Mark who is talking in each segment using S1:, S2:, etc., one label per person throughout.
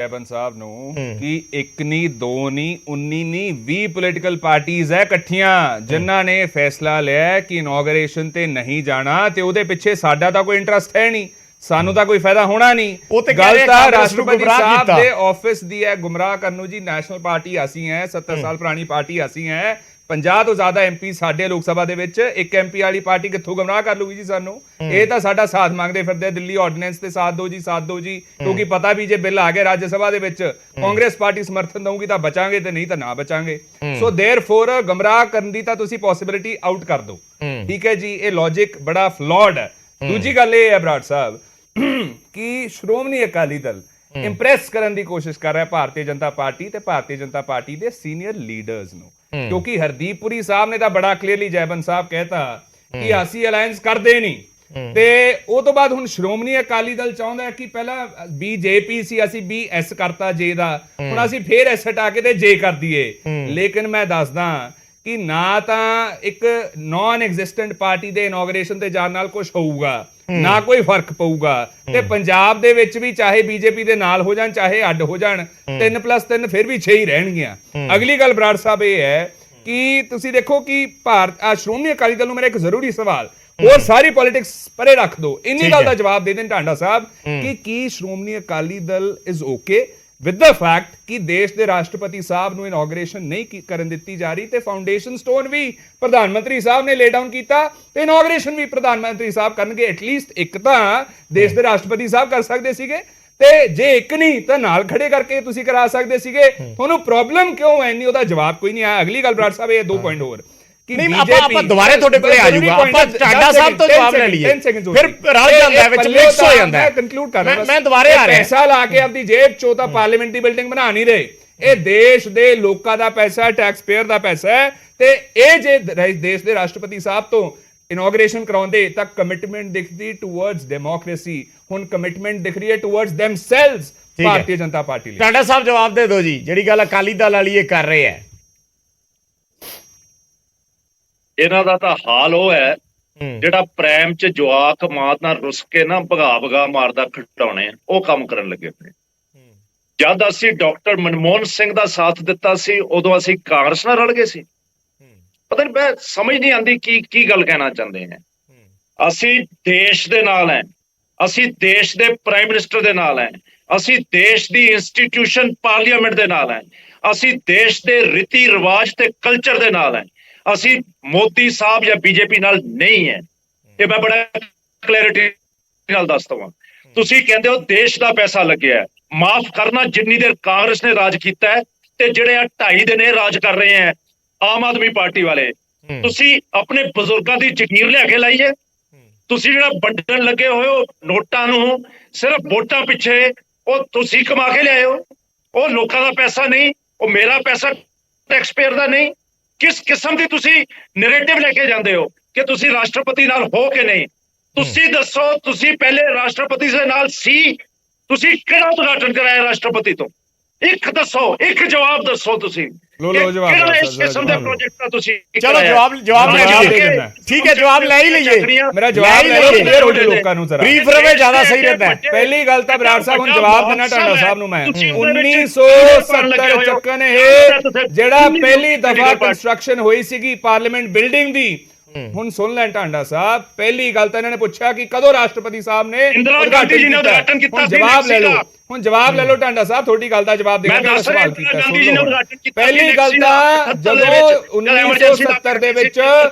S1: ਜੈਬਨ ਸਾਹਿਬ ਨੂੰ ਕਿ ਇੱਕ ਨਹੀਂ ਦੋ ਨਹੀਂ 19 ਨਹੀਂ 20 ਪੋਲੀਟੀਕਲ ਪਾਰਟੀਆਂ ਹੈ ਇਕੱਠੀਆਂ ਜਿਨ੍ਹਾਂ ਨੇ ਫੈਸਲਾ ਲਿਆ ਕਿ ਇਨੋਗਰੇਸ਼ਨ ਤੇ ਨਹੀਂ ਜਾਣਾ ਤੇ ਉਹਦੇ ਪਿੱਛੇ ਸਾਡਾ ਤਾਂ ਕੋਈ ਇੰਟਰਸਟ ਹੈ ਨਹੀਂ, ਸਾਨੂੰ ਤਾਂ ਕੋਈ ਫਾਇਦਾ ਹੋਣਾ ਨਹੀਂ। ਗੱਲ ਤਾਂ ਰਾਸ਼ਟਰਪਤੀ ਸਾਹਿਬ ਦੇ ਆਫਿਸ ਦੀ ਹੈ ਗੁੰਮਰਾਹ ਕਰਨ ਨੂੰ ਜੀ। ਨੈਸ਼ਨਲ ਪਾਰਟੀ ਅਸੀਂ ਹੈ 70 ਸਾਲ ਪੁਰਾਣੀ ਪਾਰਟੀ ਅਸੀਂ ਹੈ, 50 ਤੋਂ ਜ਼ਿਆਦਾ ਐਮਪੀ ਸਾਡੇ ਲੋਕ ਸਭਾ ਦੇ ਵਿੱਚ, ਇੱਕ ਐਮਪੀ ਵਾਲੀ ਪਾਰਟੀ ਕਿੱਥੋਂ ਗੁੰਮਰਾਹ ਕਰ ਲੂਗੀ ਜੀ ਸਾਨੂੰ। ਇਹ ਤਾਂ ਸਾਡਾ ਸਾਥ ਮੰਗਦੇ ਫਿਰਦੇ ਦਿੱਲੀ ਆਰਡੀਨੈਂਸ ਤੇ ਸਾਥ ਦਿਓ ਜੀ, ਸਾਥ ਦਿਓ ਜੀ, ਕਿਉਂਕਿ ਪਤਾ ਵੀ ਜੇ ਬਿੱਲ ਆ ਗਿਆ ਰਾਜ ਸਭਾ ਦੇ ਵਿੱਚ ਕਾਂਗਰਸ ਪਾਰਟੀ ਸਮਰਥਨ ਦਊਗੀ ਤਾਂ ਬਚਾਂਗੇ ਤੇ ਨਹੀਂ ਤਾਂ ਨਾ ਬਚਾਂਗੇ। ਸੋ ਦੇਅਰਫੋਰ ਗੁੰਮਰਾਹ ਕਰਨ ਦੀ ਤਾਂ ਤੁਸੀਂ ਪੋਸਿਬਿਲਿਟੀ ਆਊਟ ਕਰ ਦਿਓ, ਠੀਕ ਹੈ ਜੀ। ਇਹ ਲੌਜਿਕ ਬੜਾ ਫਲॉड ਹੈ। ਦੂਜੀ ਗੱਲ ਇਹ ਹੈ ਬਰਾੜ ਸਾਹਿਬ ਕਿ ਸ਼੍ਰੋਮਣੀ ਅਕਾਲੀ ਦਲ ਇੰਪ੍ਰੈਸ ਕਰਨ ਦੀ ਕੋਸ਼ਿਸ਼ ਕਰ ਰਿਹਾ ਭਾਰਤੀ ਜਨਤਾ ਪਾਰਟੀ ਤੇ ਭਾਰਤੀ ਜਨਤਾ ਪਾਰਟੀ ਦੇ ਸੀਨੀਅਰ ਲੀਡਰਸ ਨੂੰ, ਕਿਉਂਕਿ ਹਰਦੀਪ ਪੁਰੀ ਸਾਹਿਬ ਨੇ ਤਾਂ ਬੜਾ ਕਲੀਅਰਲੀ ਜੈਬਨ ਸਾਹਿਬ ਕਹਿਤਾ ਕਿ ਅਸੀਂ ਅਲਾਈਅੰਸ ਕਰਦੇ ਨਹੀਂ ਤੇ ਉਹ ਤੋਂ ਬਾਅਦ ਹੁਣ ਸ਼੍ਰੋਮਣੀ ਅਕਾਲੀ ਦਲ ਚਾਹੁੰਦਾ ਕਿ ਪਹਿਲਾਂ ਬੀਜੇਪੀ ਸੀ, ਅਸੀਂ BS ਕਰਤਾ ਜੇ ਦਾ, ਹੁਣ ਅਸੀਂ ਫੇਰ ਐਸ ਹਟਾ ਕੇ ਤੇ ਜੇ ਕਰ ਦਈਏ। ਲੇਕਿਨ ਮੈਂ ਦੱਸਦਾ ਕਿ ਨਾ ਤਾਂ ਇੱਕ ਨਾਨ ਐਗਜ਼ਿਸਟੈਂਟ ਪਾਰਟੀ ਦੇ ਇਨੋਗਰੇਸ਼ਨ ਤੇ ਜਾਣ ਨਾਲ ਕੁਝ ਹੋਊਗਾ, ਨਾ ਕੋਈ ਫਰਕ ਪਊਗਾ। ਤੇ ਪੰਜਾਬ ਦੇ ਵਿੱਚ ਵੀ ਚਾਹੇ ਬੀਜੇਪੀ ਦੇ ਨਾਲ ਹੋ ਜਾਣ ਚਾਹੇ ਅੱਡ ਹੋ ਜਾਣ 3+3 ਫਿਰ ਵੀ 6 ਹੀ ਰਹਿਣਗੀਆਂ। ਅਗਲੀ ਗੱਲ ਬਰਾੜ ਸਾਹਿਬ ਇਹ ਹੈ ਕਿ ਤੁਸੀਂ ਦੇਖੋ ਕਿ ਸ਼੍ਰੋਮਣੀ ਅਕਾਲੀ ਦਲ ਨੂੰ ਮੇਰਾ ਇੱਕ ਜ਼ਰੂਰੀ ਸਵਾਲ, ਹੋਰ ਸਾਰੀ ਪੋਲਿਟਿਕਸ ਪਰੇ ਰੱਖ ਦੋ, ਇੰਨੀ ਗੱਲ ਦਾ ਜਵਾਬ ਦੇ ਦੇਣ ਢਾਂਡਾ ਸਾਹਿਬ ਕਿ ਕੀ Shiromani Akali Dal is okay with the fact ਕਿ ਦੇਸ਼ ਦੇ ਰਾਸ਼ਟਰਪਤੀ ਸਾਹਿਬ ਨੂੰ ਇਨੋਗਰੇਸ਼ਨ ਨਹੀਂ ਕਰਨ ਦਿੱਤੀ ਜਾ ਰਹੀ ਤੇ ਫਾਊਂਡੇਸ਼ਨ ਸਟੋਨ ਵੀ ਪ੍ਰਧਾਨ ਮੰਤਰੀ ਸਾਹਿਬ ਨੇ ਲੇ ਡਾਊਨ ਕੀਤਾ ਤੇ ਇਨੋਗਰੇਸ਼ਨ ਵੀ ਪ੍ਰਧਾਨ ਮੰਤਰੀ ਸਾਹਿਬ ਕਰਨਗੇ। ਐਟਲੀਸਟ ਇੱਕ ਤਾਂ ਦੇਸ਼ ਦੇ ਰਾਸ਼ਟਰਪਤੀ ਸਾਹਿਬ ਕਰ ਸਕਦੇ ਸੀਗੇ ਤੇ ਜੇ ਇੱਕ ਨਹੀਂ ਤਾਂ ਨਾਲ ਖੜੇ ਕਰਕੇ ਤੁਸੀਂ ਕਰਾ ਸਕਦੇ ਸੀਗੇ। ਤੁਹਾਨੂੰ ਪ੍ਰੋਬਲਮ ਕਿਉਂ ਹੈ? ਨਹੀਂ ਉਹਦਾ ਜਵਾਬ ਕੋਈ ਨਹੀਂ ਆਇਆ। ਅਗਲੀ ਗੱਲ ਬਰਾੜ ਸਾਹਿਬ ਇਹ 2 ਪੁਆਇੰਟ ਹੋਰ
S2: ਨਹੀਂ ਆਪਾਂ ਦੁਬਾਰੇ ਤੁਹਾਡੇ ਕੋਲੇ ਆ ਜਾਊਗਾ, ਆਪਾਂ ਟਾਡਾ ਸਾਹਿਬ ਤੋਂ ਜਵਾਬ ਲੈ ਲਈਏ ਫਿਰ ਰਲ ਜਾਂਦਾ ਵਿੱਚ ਮਿਕਸ ਹੋ ਜਾਂਦਾ।
S1: ਕੰਕਲੂਡ ਕਰ ਰਿਹਾ
S2: ਮੈਂ ਦੁਬਾਰੇ ਆ ਰਿਹਾ।
S1: ਪੈਸਾ ਲਾ ਕੇ ਆਪਣੀ ਜੇਬ ਚੋਂ ਤਾਂ ਪਾਰਲੀਮੈਂਟ ਦੀ ਬਿਲਡਿੰਗ ਬਣਾ ਨਹੀਂ ਰਹੇ, ਇਹ ਦੇਸ਼ ਦੇ ਲੋਕਾਂ ਦਾ ਪੈਸਾ ਹੈ, ਟੈਕਸ ਪੇਅਰ ਦਾ ਪੈਸਾ ਹੈ ਤੇ ਇਹ ਜੇ ਦੇਸ਼ ਦੇ ਰਾਸ਼ਟਰਪਤੀ ਸਾਹਿਬ ਤੋਂ ਇਨੋਗਰੇਸ਼ਨ ਕਰਾਉਂਦੇ ਤਾਂ ਕਮਿਟਮੈਂਟ ਦਿਖਦੀ ਟੂਵਰਡਸ ਡੈਮੋਕ੍ਰੇਸੀ, ਹੁਣ ਕਮਿਟਮੈਂਟ ਦਿਖ ਰਹੀ ਹੈ ਟੂਵਰਡਸ ਦੈਮਸੈਲਵਸ ਭਾਰਤੀ ਜਨਤਾ ਪਾਰਟੀ ਲਈ।
S2: ਟਾਡਾ ਸਾਹਿਬ ਜਵਾਬ ਦੇ ਦਿਓ ਜੀ, ਜਿਹੜੀ ਗੱਲ ਅਕਾਲੀ ਦਲ ਵਾਲੀ ਇਹ ਕਰ ਰਹੇ ਹੈ।
S3: ਇਹਨਾਂ ਦਾ ਤਾਂ ਹਾਲ ਉਹ ਹੈ ਜਿਹੜਾ ਪ੍ਰੈਮ ਚ ਜਵਾਕ ਮਾਂ ਨਾਲ ਰੁੱਸ ਕੇ ਨਾ ਭਗਾ ਮਾਰਦਾ ਖਟਾਉਣੇ, ਉਹ ਕੰਮ ਕਰਨ ਲੱਗੇ ਪਏ। ਜਦ ਅਸੀਂ ਡਾਕਟਰ ਮਨਮੋਹਨ ਸਿੰਘ ਦਾ ਸਾਥ ਦਿੱਤਾ ਸੀ ਉਦੋਂ ਅਸੀਂ ਕਾਂਗਰਸ ਨਾਲ ਰਲ ਗਏ ਸੀ। ਪਤਾ ਨਹੀਂ, ਮੈਂ ਸਮਝ ਨਹੀਂ ਆਉਂਦੀ ਕੀ ਗੱਲ ਕਹਿਣਾ ਚਾਹੁੰਦੇ ਹੈ। ਅਸੀਂ ਦੇਸ਼ ਦੇ ਨਾਲ ਹੈ, ਅਸੀਂ ਦੇਸ਼ ਦੇ ਪ੍ਰਾਈਮ ਮਿਨਿਸਟਰ ਦੇ ਨਾਲ ਹੈ, ਅਸੀਂ ਦੇਸ਼ ਦੀ ਇੰਸਟੀਟਿਊਸ਼ਨ ਪਾਰਲੀਮੈਂਟ ਦੇ ਨਾਲ ਹੈ, ਅਸੀਂ ਦੇਸ਼ ਦੇ ਰੀਤੀ ਰਿਵਾਜ ਤੇ ਕਲਚਰ ਦੇ ਨਾਲ ਹੈ, ਅਸੀਂ ਮੋਦੀ ਸਾਹਿਬ ਜਾਂ ਬੀਜੇਪੀ ਨਾਲ ਨਹੀਂ ਹੈ। ਇਹ ਮੈਂ ਬੜਾ ਕਲੈਰਿਟੀ ਨਾਲ ਦੱਸਦਾ ਹਾਂ। ਤੁਸੀਂ ਕਹਿੰਦੇ ਹੋ ਦੇਸ਼ ਦਾ ਪੈਸਾ ਲੱਗਿਆ, ਮਾਫ ਕਰਨਾ ਜਿੰਨੀ ਦੇਰ ਕਾਂਗਰਸ ਨੇ ਰਾਜ ਕੀਤਾ ਹੈ ਤੇ ਜਿਹੜੇ 2.5 ਦਿਨ ਇਹ ਰਾਜ ਕਰ ਰਹੇ ਹੈ ਆਮ ਆਦਮੀ ਪਾਰਟੀ ਵਾਲੇ, ਤੁਸੀਂ ਆਪਣੇ ਬਜ਼ੁਰਗਾਂ ਦੀ ਜ਼ਕੀਰ ਲਿਆ ਕੇ ਲਾਈਏ। ਤੁਸੀਂ ਜਿਹੜਾ ਵੰਡਣ ਲੱਗੇ ਹੋਏ ਹੋ ਨੋਟਾਂ ਨੂੰ ਸਿਰਫ ਵੋਟਾਂ ਪਿੱਛੇ, ਉਹ ਤੁਸੀਂ ਕਮਾ ਕੇ ਲਿਆਏ ਹੋ, ਉਹ ਲੋਕਾਂ ਦਾ ਪੈਸਾ ਨਹੀਂ, ਉਹ ਮੇਰਾ ਪੈਸਾ ਟੈਕਸ ਪੇਅਰ ਦਾ ਨਹੀਂ। ਕਿਸ ਕਿਸਮ ਦੀ ਤੁਸੀਂ ਨੈਰੇਟਿਵ ਲੈ ਕੇ ਜਾਂਦੇ ਹੋ ਕਿ ਤੁਸੀਂ ਰਾਸ਼ਟਰਪਤੀ ਨਾਲ ਹੋ ਕੇ ਨਹੀਂ? ਤੁਸੀਂ ਦੱਸੋ, ਤੁਸੀਂ ਪਹਿਲੇ ਰਾਸ਼ਟਰਪਤੀ ਦੇ ਨਾਲ ਸੀ, ਤੁਸੀਂ ਕਿਹੜਾ ਉਦਘਾਟਨ ਕਰਾਇਆ ਰਾਸ਼ਟਰਪਤੀ ਤੋਂ? ਇੱਕ ਦੱਸੋ, ਇੱਕ ਜਵਾਬ ਦੱਸੋ ਤੁਸੀਂ ਕਿਹੜਾ ਇਸ ਕਿਸਮ ਦੇ ਪ੍ਰੋਜੈਕਟ ਦਾ ਤੁਸੀਂ।
S2: ਚਲੋ ਜਵਾਬ ਲੈ ਲਈਏ, ਠੀਕ ਹੈ ਜਵਾਬ ਲੈ ਹੀ ਲਈਏ।
S1: ਮੇਰਾ ਜਵਾਬ ਲੈ ਕਲੀਅਰ ਹੋ ਜੇ ਲੋਕਾਂ ਨੂੰ ਜ਼ਰਾ,
S2: ਬਰੀਫ ਰਵੇ ਜ਼ਿਆਦਾ ਸਹੀ ਰਹਿੰਦਾ।
S1: ਪਹਿਲੀ ਗੱਲ ਤਾਂ ਬਰਾੜ ਸਾਹਿਬ ਨੂੰ ਜਵਾਬ ਦੇਣਾ ਢਾਂਡਾ ਸਾਹਿਬ ਨੂੰ ਮੈਂ 1970 ਚੱਕਣ ਇਹ ਜਿਹੜਾ ਪਹਿਲੀ ਦਫਾ ਕੰਸਟਰਕਸ਼ਨ ਹੋਈ ਸੀਗੀ ਪਾਰਲੀਮੈਂਟ ਬਿਲਡਿੰਗ ਦੀ, ਹੁਣ ਸੁਣ ਲੈਣ ਢਾਂਡਾ ਸਾਹਿਬ, ਪਹਿਲੀ ਗੱਲ ਤਾਂ ਇਹਨਾਂ ਨੇ ਪੁੱਛਿਆ ਕਿ ਕਦੋਂ ਰਾਸ਼ਟਰਪਤੀ ਸਾਹਿਬ ਨੇ ਉਦਘਾਟਨ ਕੀਤਾ। ਜਵਾਬ ਲੈ ਲਓ, ਹੁਣ ਜਵਾਬ ਲੈ ਲਓ ਢਾਂਡਾ ਸਾਹਿਬ, ਤੁਹਾਡੀ ਗੱਲ ਦਾ ਜਵਾਬ ਦੇਣਾ ਸਵਾਲ ਕੀਤਾ। ਪਹਿਲੀ ਗੱਲ ਤਾਂ ਜਦੋਂ 1970 ਦੇ ਵਿੱਚ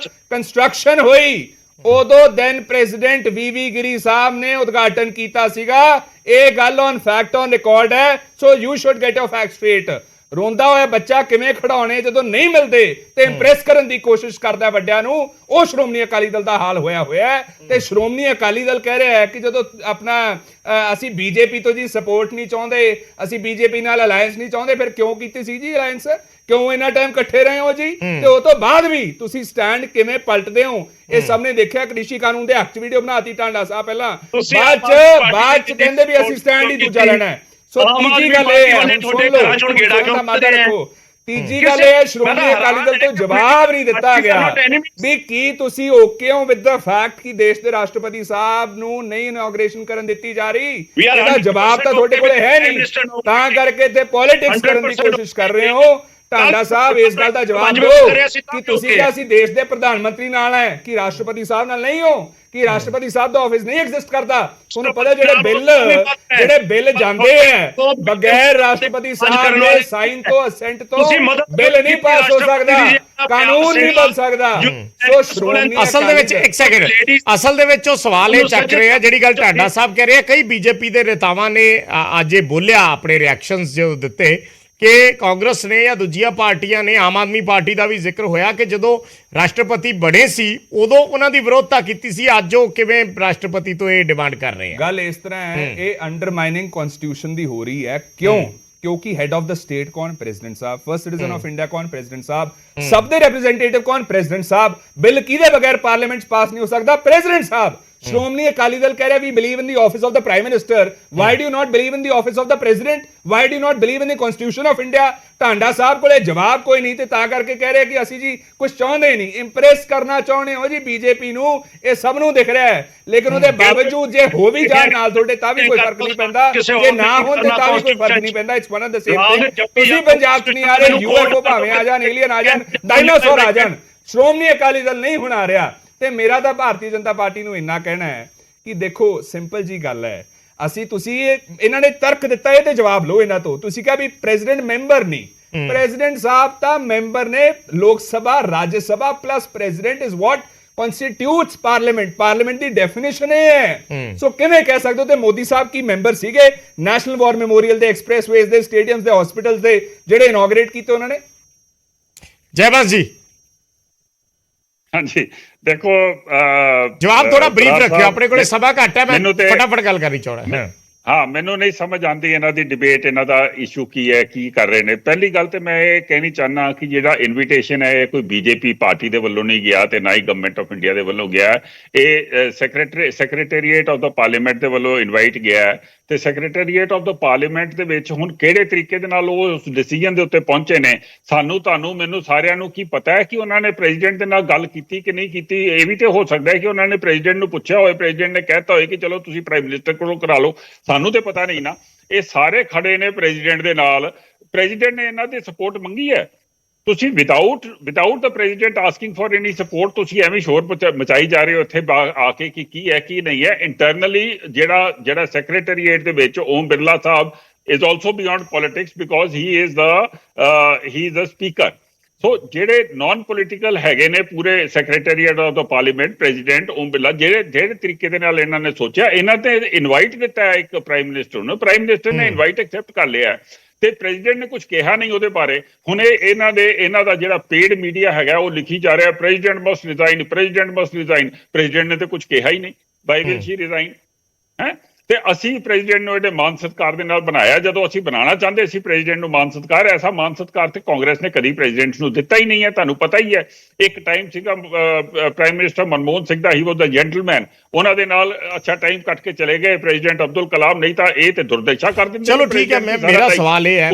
S1: ਕੰਸਟਰਕਸ਼ਨ ਹੋਈ ਉਦੋਂ ਦੈਨ ਪ੍ਰੈਜ਼ੀਡੈਂਟ VV ਗਿਰੀ ਸਾਹਿਬ ਨੇ ਉਦਘਾਟਨ ਕੀਤਾ ਸੀਗਾ। ਇਹ ਗੱਲ ਔਨ ਫੈਕਟ ਔਨ ਰਿਕਾਰਡ ਹੈ, so you should get your fact straight. ਰੋਂਦਾ ਹੋਇਆ ਬੱਚਾ ਕਿਵੇਂ ਖੜਾਉਣੇ ਜਦੋਂ ਨਹੀਂ ਮਿਲਦੇ ਤੇ ਇੰਪ੍ਰੈਸ ਕਰਨ ਦੀ ਕੋਸ਼ਿਸ਼ ਕਰਦਾ ਵੱਡਿਆਂ ਨੂੰ, ਉਹ ਸ਼੍ਰੋਮਣੀ ਅਕਾਲੀ ਦਲ ਦਾ ਹਾਲ ਹੋਇਆ ਤੇ ਸ਼੍ਰੋਮਣੀ ਅਕਾਲੀ ਦਲ ਕਹਿ ਰਿਹਾ ਹੈ ਕਿ ਜਦੋਂ ਆਪਣਾ ਅਸੀਂ ਬੀਜੇਪੀ ਤੋਂ ਜੀ ਸਪੋਰਟ ਨਹੀਂ ਚਾਹੁੰਦੇ, ਅਸੀਂ ਬੀਜੇਪੀ ਨਾਲ ਅਲਾਇੰਸ ਨਹੀਂ ਚਾਹੁੰਦੇ, ਫਿਰ ਕਿਉਂ ਕੀਤੀ ਸੀ ਜੀ ਅਲਾਇੰਸ? ਕਿਉਂ ਇੰਨਾ ਟਾਈਮ ਇਕੱਠੇ ਰਹੇ ਹੋ ਜੀ? ਤੇ ਉਹ ਤੋਂ ਬਾਅਦ ਵੀ ਤੁਸੀਂ ਸਟੈਂਡ ਕਿਵੇਂ ਪਲਟਦੇ ਹੋ ਇਹ ਸਭ ਨੇ ਦੇਖਿਆ। ਕ੍ਰਿਸ਼ੀ ਕਾਨੂੰਨ ਦੇ ਹੱਕ ਚ ਵੀਡੀਓ ਬਣਾਤੀ ਢਾਂਡਾ ਸਾਹਿਬ ਪਹਿਲਾਂ, ਬਾਅਦ ਚ ਕਹਿੰਦੇ ਵੀ ਅਸੀਂ ਸਟੈਂਡ ਹੀ ਦੂਜਾ ਲੈਣਾ। ਸੋ ਤੀਜੀ ਗੱਲ ਇਹ ਹੈ, ਤੀਜੀ ਗੱਲ ਇਹ ਸ਼੍ਰੋਮਣੀ ਅਕਾਲੀ ਦਲ ਤੋਂ ਜਵਾਬ ਨਹੀਂ ਦਿੱਤਾ ਗਿਆ ਵੀ ਕੀ ਤੁਸੀਂ ਓਕੇ ਹੋ ਵਿਦ ਦਾ ਫੈਕਟ ਕਿ ਦੇਸ਼ ਦੇ ਰਾਸ਼ਟਰਪਤੀ ਸਾਹਿਬ ਨੂੰ ਨਹੀਂ ਇਨੋਗ੍ਰੇਸ਼ਨ ਕਰਨ ਦਿੱਤੀ ਜਾ ਰਹੀ? ਇਹਦਾ ਜਵਾਬ ਤਾਂ ਤੁਹਾਡੇ ਕੋਲੇ ਹੈ ਨਹੀਂ, ਤਾਂ ਕਰਕੇ ਇੱਥੇ ਪੋਲਿਟਿਕਸ ਕਰਨ ਦੀ ਕੋਸ਼ਿਸ਼ ਕਰ ਰਹੇ ਹੋ। ਟਾਂਡਾ ਸਾਹਿਬ ਇਸ ਗੱਲ ਦਾ ਜਵਾਬ ਦਿਓ ਕਿ ਤੁਸੀਂ ਕਿਹਾ ਅਸੀਂ ਦੇਸ਼ ਦੇ ਪ੍ਰਧਾਨ ਮੰਤਰੀ ਨਾਲ ਹੈ ਕਿ ਰਾਸ਼ਟਰਪਤੀ ਸਾਹਿਬ ਨਾਲ ਨਹੀਂ ਹੋ, ਕਿ ਰਾਸ਼ਟਰਪਤੀ ਸਾਹਿਬ ਦਾ ਆਫਿਸ ਨਹੀਂ ਐਗਜ਼ਿਸਟ ਕਰਦਾ? ਤੁਹਾਨੂੰ ਪਤਾ ਜਿਹੜੇ ਬਿੱਲ ਜਾਂਦੇ ਹੈ ਬਗੈਰ ਰਾਸ਼ਟਰਪਤੀ ਸਾਹਿਬ ਦੇ ਸਾਈਨ ਤੋਂ ਅਸੈਂਟ ਤੋਂ ਬਿੱਲ ਨਹੀਂ ਪਾਸ ਹੋ ਸਕਦਾ, ਕਾਨੂੰਨ ਨਹੀਂ ਬਣ ਸਕਦਾ। ਸੋ ਸ਼੍ਰੋਮਣੀ
S2: ਅਸਲ ਦੇ ਵਿੱਚ ਇੱਕ ਸੈਕਿੰਡ, ਅਸਲ ਦੇ ਵਿੱਚ ਉਹ ਸਵਾਲ ਇਹ ਚੱਕ ਰਹੇ ਆ ਜਿਹੜੀ ਗੱਲ ਟਾਂਡਾ ਸਾਹਿਬ ਕਹਿ ਰਹੇ ਆ। ਕਈ ਬੀਜੇਪੀ ਦੇ ਨੇਤਾਵਾਂ ਨੇ ਅੱਜ ਇਹ ਬੋਲਿਆ, ਆਪਣੇ ਰਿਐਕਸ਼ਨਸ ਜੋ ਦਿੱਤੇ ਕਿ ਕਾਂਗਰਸ ਨੇ ਜਾਂ ਦੂਜੀਆਂ ਪਾਰਟੀਆਂ ਨੇ, ਆਮ ਆਦਮੀ ਪਾਰਟੀ ਦਾ ਵੀ ਜ਼ਿਕਰ ਹੋਇਆ ਕਿ ਜਦੋਂ ਰਾਸ਼ਟਰਪਤੀ ਬਣੇ ਸੀ ਉਦੋਂ ਉਹਨਾਂ ਦੀ ਵਿਰੋਧਤਾ ਕੀਤੀ ਸੀ, ਅੱਜ ਉਹ ਕਿਵੇਂ ਰਾਸ਼ਟਰਪਤੀ ਤੋਂ ਇਹ ਡਿਮਾਂਡ ਕਰ ਰਹੇ ਆ?
S1: ਗੱਲ ਇਸ ਤਰ੍ਹਾਂ ਹੈ, ਇਹ ਅੰਡਰਮਾਈਨਿੰਗ ਕਨਸਟੀਟਿਊਸ਼ਨ ਦੀ ਹੋ ਰਹੀ ਹੈ। ਕਿਉਂ? ਕਿਉਂਕਿ ਹੈਡ ਆਫ ਦਾ ਸਟੇਟ ਕੌਣ? President Sahib. First citizen of India ਕੌਣ? ਪ੍ਰੈਜ਼ੀਡੈਂਟ ਸਾਹਿਬ। ਸਭ ਦੇ ਰਿਪਰੈਜ਼ੈਂਟੇਟਿਵ ਕੌਣ? ਪ੍ਰੈਜ਼ੀਡੈਂਟ ਸਾਹਿਬ। ਬਿੱਲ ਕਿਹਦੇ ਬਗੈਰ ਪਾਰਲੀਮੈਂਟ 'ਚ ਪਾਸ ਨਹੀਂ ਹੋ ਸਕਦਾ? President Sahib. Shroomani Akali Dal keh raha we believe in the office of the Prime Minister. Why do you not believe in the office of the President? Why do you not believe in the Constitution of India? Dhanda ਸਾਹਿਬ ਕੋਲੇ ਜਵਾਬ ਕੋਈ ਨਹੀਂ ਤੇ ਤਾਂ ਕਰਕੇ ਕਹਿ ਰਹੇ ਕਿ ਅਸੀਂ ਜੀ ਕੁਝ ਚਾਹੁੰਦੇ ਨਹੀਂ, ਇੰਪ੍ਰੈਸ ਕਰਨਾ ਚਾਹੁੰਦੇ ਹੋ ਜੀ ਬੀਜੇਪੀ ਨੂੰ, ਇਹ ਸਭ ਨੂੰ ਦਿਖ ਰਿਹਾ ਹੈ। ਲੇਕਿਨ ਉਹਦੇ ਬਾਵਜੂਦ ਜੇ ਹੋ ਵੀ ਜਾਣ ਨਾਲ ਤੁਹਾਡੇ ਤਾਂ ਵੀ ਕੋਈ ਫਰਕ ਨਹੀਂ ਪੈਂਦਾ, ਜੇ ਨਾ ਹੋਣ ਤੇ ਤਾਂ ਵੀ ਕੋਈ ਫਰਕ ਨਹੀਂ ਪੈਂਦਾ। It's one of the same thing. ਤੁਸੀਂ ਪੰਜਾਬ 'ਚ ਨਹੀਂ ਆ ਰਹੇ, ਯੂਐਫਓ ਭਾਵੇਂ ਆ ਜਾਣ, ਏਲੀਅਨ ਆ ਜਾਣ, ਡਾਇਨਾਸੌਰ ਆ ਜਾਣ, ਸ਼੍ਰੋਮਣੀ ਅਕਾਲੀ ਦਲ ਨਹੀਂ ਹੁਣ ਆ ਰਿਹਾ। ਤੇ ਮੇਰਾ ਤਾਂ ਭਾਰਤੀ ਜਨਤਾ ਪਾਰਟੀ ਨੂੰ ਇੰਨਾ ਕਹਿਣਾ ਹੈ ਕਿ ਦੇਖੋ ਸਿੰਪਲ ਜੀ ਗੱਲ ਹੈ, ਤੁਸੀਂ ਇਹਨਾਂ ਨੇ ਤਰਕ ਦਿੱਤਾ ਇਹ ਤੇ ਜਵਾਬ ਲਓ ਇਹਨਾਂ ਤੋਂ। ਤੁਸੀਂ ਕਿਹਾ ਵੀ ਪ੍ਰੈਜ਼ੀਡੈਂਟ ਮੈਂਬਰ ਨਹੀਂ, ਪ੍ਰੈਜ਼ੀਡੈਂਟ ਸਾਹਿਬ ਤਾਂ ਮੈਂਬਰ ਨੇ Lok Sabha, Rajya Sabha plus president is what constitutes parliament। Parliament ਦੀ ਡੈਫੀਨੇਸ਼ਨ ਇਹ ਹੈ। ਸੋ ਕਿਵੇਂ ਕਹਿ ਸਕਦੇ ਹੋ? ਤੇ ਮੋਦੀ ਸਾਹਿਬ ਕੀ ਮੈਂਬਰ ਸੀਗੇ ਨੈਸ਼ਨਲ ਵਾਰ ਮੈਮੋਰੀਅਲ ਦੇ, ਐਕਸਪ੍ਰੈਸਵੇਜ਼ ਦੇ, ਸਟੇਡੀਅਮਸ ਦੇ, ਹਸਪੀਟਲਸ ਦੇ ਜਿਹੜੇ ਇਨੋਗਰੇਟ ਕੀਤੇ ਉਹਨਾਂ ਨੇ?
S2: ਜੈਬੰਸ ਜੀ।
S4: ਹਾਂਜੀ ਦੇਖੋ,
S2: ਜਵਾਬ ਥੋੜਾ ਬਰੀਫ ਰੱਖਿਓ, ਆਪਣੇ ਕੋਲੇ ਸਮਾਂ ਘੱਟ ਹੈ, ਮੈਂ ਫਟਾਫਟ ਗੱਲ ਕਰਨੀ ਚਾਹੁੰਦਾ।
S4: ਹਾਂ, ਮੈਨੂੰ ਨਹੀਂ ਸਮਝ ਆਉਂਦੀ ਇਹਨਾਂ ਦੀ ਡਿਬੇਟ, ਇਹਨਾਂ ਦਾ ਇਸ਼ੂ ਕੀ ਹੈ, ਕੀ ਕਰ ਰਹੇ ਨੇ। ਪਹਿਲੀ ਗੱਲ ਤੇ ਮੈਂ ਇਹ ਕਹਿਣੀ ਚਾਹੁੰਦਾ ਕਿ ਜਿਹੜਾ ਇਨਵੀਟੇਸ਼ਨ ਹੈ ਇਹ ਕੋਈ ਬੀਜੇਪੀ ਪਾਰਟੀ ਦੇ ਵੱਲੋਂ ਨਹੀਂ ਗਿਆ ਤੇ ਨਾ ਹੀ ਗਵਰਨਮੈਂਟ ਆਫ ਇੰਡੀਆ ਦੇ ਵੱਲੋਂ ਗਿਆ। ਇਹ ਸੈਕਟਰੀਏਟ ਆਫ ਦਾ ਪਾਰਲੀਮੈਂਟ ਦੇ ਵੱਲੋਂ ਇਨਵਾਈਟ ਗਿਆ ਤੇ ਸੈਕਟਰੀਏਟ ਆਫ ਦਾ ਪਾਰਲੀਮੈਂਟ ਦੇ ਵਿੱਚ ਹੁਣ ਕਿਹੜੇ ਤਰੀਕੇ ਦੇ ਨਾਲ ਉਹ ਉਸ ਡਿਸੀਜਨ ਦੇ ਉੱਤੇ ਪਹੁੰਚੇ ਨੇ, ਤੁਹਾਨੂੰ ਮੈਨੂੰ ਸਾਰਿਆਂ ਨੂੰ ਕੀ ਪਤਾ ਹੈ ਕਿ ਉਹਨਾਂ ਨੇ ਪ੍ਰੈਜ਼ੀਡੈਂਟ ਦੇ ਨਾਲ ਗੱਲ ਕੀਤੀ ਕਿ ਨਹੀਂ ਕੀਤੀ? ਇਹ ਵੀ ਤੇ ਹੋ ਸਕਦਾ ਹੈ ਕਿ ਉਹਨਾਂ ਨੇ ਪ੍ਰੈਜ਼ੀਡੈਂਟ ਨੂੰ ਪੁੱਛਿਆ ਹੋਵੇ, ਪ੍ਰੈਜ਼ੀਡੈਂਟ ਨੇ ਕਹਿਤਾ ਹੋਵੇ ਕਿ ਚਲੋ ਤੁਸੀਂ ਪ੍ਰਾਈਮ ਮਿਨਿਸਟਰ ਕੋਲੋਂ ਕਰਾ ਲਓ, ਸਾਨੂੰ ਤੇ ਪਤਾ ਨਹੀਂ ਨਾ। ਇਹ ਸਾਰੇ ਖੜੇ ਨੇ ਪ੍ਰੈਜ਼ੀਡੈਂਟ ਦੇ ਨਾਲ, ਪ੍ਰੈਜ਼ੀਡੈਂਟ ਨੇ ਇਹਨਾਂ ਦੀ ਸਪੋਰਟ ਮੰਗੀ ਹੈ। ਤੁਸੀਂ without the president asking for any support ਤੁਸੀਂ ਐਵੇਂ ਸ਼ੋਰ ਮਚਾਈ ਜਾ ਰਹੇ ਹੋ ਇੱਥੇ ਆ ਕੇ ਕਿ ਕੀ ਹੈ ਕੀ ਨਹੀਂ ਹੈ। ਇੰਟਰਨਲੀ ਜਿਹੜਾ ਸੈਕਟਰੀਏਟ ਦੇ ਵਿੱਚ ਓਮ ਬਿਰਲਾ ਸਾਹਿਬ is also beyond politics because he is the speaker। ਸੋ ਜਿਹੜੇ ਨਾਨ ਪੋਲੀਟੀਕਲ ਹੈਗੇ ਨੇ ਪੂਰੇ ਸੈਕਟਰੀਏਟ ਆਫ ਦਾ ਪਾਰਲੀਮੈਂਟ, ਪ੍ਰੈਜ਼ੀਡੈਂਟ ਓਮ ਬਿਰਲਾ, ਜਿਹੜੇ ਤਰੀਕੇ ਦੇ ਨਾਲ ਇਹਨਾਂ ਨੇ ਸੋਚਿਆ, ਇਹਨਾਂ ਤੇ ਇਨਵਾਈਟ ਦਿੱਤਾ ਇੱਕ ਪ੍ਰਾਈਮ ਮਿਨਿਸਟਰ ਨੂੰ, ਪ੍ਰਾਈਮ ਮਿਨਿਸਟਰ ਨੇ ਇਨਵਾਈਟ ਐਕਸੈਪਟ ਕਰ ਲਿਆ ਤੇ ਪ੍ਰੈਜ਼ੀਡੈਂਟ ਨੇ ਕੁਝ ਕਿਹਾ ਨਹੀਂ ਉਹਦੇ ਬਾਰੇ। ਹੁਣ ਇਹਨਾਂ ਦਾ ਜਿਹੜਾ ਪੇਡ ਮੀਡੀਆ ਹੈਗਾ ਉਹ ਲਿਖੀ ਜਾ ਰਿਹਾ president must resign, president must resign. President ਨੇ ਤੇ ਕੁਝ ਕਿਹਾ ਹੀ ਨਹੀਂ, ਬਾਈ ਵਿਲ ਸ਼ੀ ਰਿਜ਼ਾਈਨ ਹੈ। ਤੇ ਅਸੀਂ ਪ੍ਰੈਜ਼ੀਡੈਂਟ ਨੂੰ ਇਹਦੇ ਮਾਨ ਸਤਿਕਾਰ ਦੇ ਨਾਲ ਬਣਾਇਆ, ਜਦੋਂ ਅਸੀਂ ਬਣਾਉਣਾ ਚਾਹੁੰਦੇ ਸੀ ਪ੍ਰੈਜ਼ੀਡੈਂਟ ਨੂੰ ਮਾਨ ਸਤਿਕਾਰ, ਐਸਾ ਮਾਨ ਸਤਿਕਾਰ ਤੇ ਕਾਂਗਰਸ ਨੇ ਕਦੀ ਪ੍ਰੈਜ਼ੀਡੈਂਟ ਨੂੰ ਦਿੱਤਾ ਹੀ ਨਹੀਂ ਹੈ। ਤੁਹਾਨੂੰ ਪਤਾ ਹੀ ਹੈ, ਇੱਕ ਟਾਈਮ ਸੀਗਾ ਪ੍ਰਾਈਮ ਮਿਨਿਸਟਰ ਮਨਮੋਹਨ ਸਿੰਘ ਦਾ, ਹੀ ਵਾਸ ਦਾ ਜੈਂਟਲਮੈਨ, ਉਹਨਾਂ ਦੇ ਨਾਲ ਅੱਛਾ ਟਾਈਮ ਕੱਟ ਕੇ ਚਲੇ ਗਏ ਪ੍ਰੈਜ਼ੀਡੈਂਟ ਅਬਦੁਲ ਕਲਾਮ, ਨਹੀਂ ਤਾਂ ਇਹ ਤੇ ਦੁਰਦਸ਼ਾ ਕਰ ਦਿੰਦੇ।
S2: ਚਲੋ ਠੀਕ ਹੈ, ਮੇਰਾ ਸਵਾਲ ਇਹ ਹੈ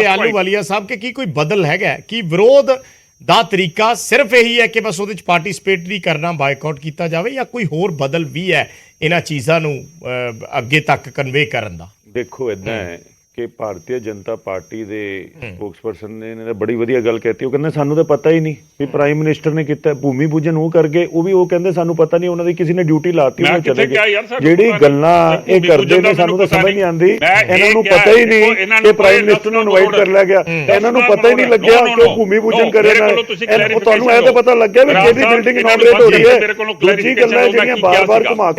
S2: ਆਲੂਵਾਲੀਆ ਸਾਹਿਬ ਕਿ ਕੀ ਕੋਈ ਬਦਲ ਹੈਗਾ ਕਿ ਵਿਰੋਧ ਦਾ ਤਰੀਕਾ ਸਿਰਫ ਇਹੀ ਹੈ ਕਿ ਬਸ ਉਹਦੇ ਚ ਪਾਰਟਿਸਿਪੇਟ ਨਹੀਂ ਕਰਨਾ, ਬਾਈਕਾਟ ਕੀਤਾ ਜਾਵੇ, ਜਾਂ ਕੋਈ ਹੋਰ ਬਦਲ ਵੀ ਹੈ ਇਹਨਾਂ ਚੀਜ਼ਾਂ ਨੂੰ ਅੱਗੇ ਤੱਕ ਕਨਵੇ ਕਰਨ ਦਾ?
S5: ਦੇਖੋ ਇਦਾਂ ਹੈ ਕਿ ਭਾਰਤੀ ਜਨਤਾ ਪਾਰਟੀ ਦੇ ਸਪੋਕਸਪਰਸਨ ਨੇ ਇਹਨਾਂ ਨੇ ਬੜੀ ਵਧੀਆ ਗੱਲ ਕਹਿਤੀ। ਉਹ ਕਹਿੰਦੇ ਸਾਨੂੰ ਤਾਂ ਪਤਾ ਹੀ ਨਹੀਂ ਵੀ ਪ੍ਰਾਈਮ ਮਿਨਿਸਟਰ ਨੇ ਕੀਤਾ, ਭੂਮੀ ਪੂਜਨ ਉਹ ਕਰ ਗਏ, ਉਹ ਕਹਿੰਦੇ ਸਾਨੂੰ ਪਤਾ ਨਹੀਂ, ਉਹਨਾਂ ਦੀ ਕਿਸੇ ਨੇ ਡਿਊਟੀ ਲਾਤੀ, ਉਹ ਚਲੇ ਗਏ। ਜਿਹੜੀ ਗੱਲਾਂ ਇਹ ਕਰਦੇ ਨੇ ਸਾਨੂੰ ਤਾਂ ਸਮਝ ਨਹੀਂ ਆਉਂਦੀ। ਇਹਨਾਂ ਨੂੰ ਪਤਾ ਹੀ ਨਹੀਂ ਕਿ ਪ੍ਰਾਈਮ ਮਿਨਿਸਟਰ ਨੂੰ ਇਨਵਾਈਟ ਕਰ ਲਿਆ ਗਿਆ, ਇਹਨਾਂ ਨੂੰ ਪਤਾ ਹੀ ਨਹੀਂ ਲੱਗਿਆ ਕਿ ਉਹ ਭੂਮੀ ਪੂਜਨ ਕਰੇ ਨਾ। ਤੁਹਾਨੂੰ ਇਹ ਤਾਂ ਪਤਾ ਲੱਗਿਆ ਵੀ ਕਿਹਦੀ ਬਿਲਡਿੰਗ ਇਨੋਗਰੇਟ ਹੋ ਰਹੀ ਹੈ। ਦੂਜੀ ਗੱਲਾਂ ਜਿਹੜੀਆਂ ਬਾਰ-ਬਾਰ ਘੁਮਾ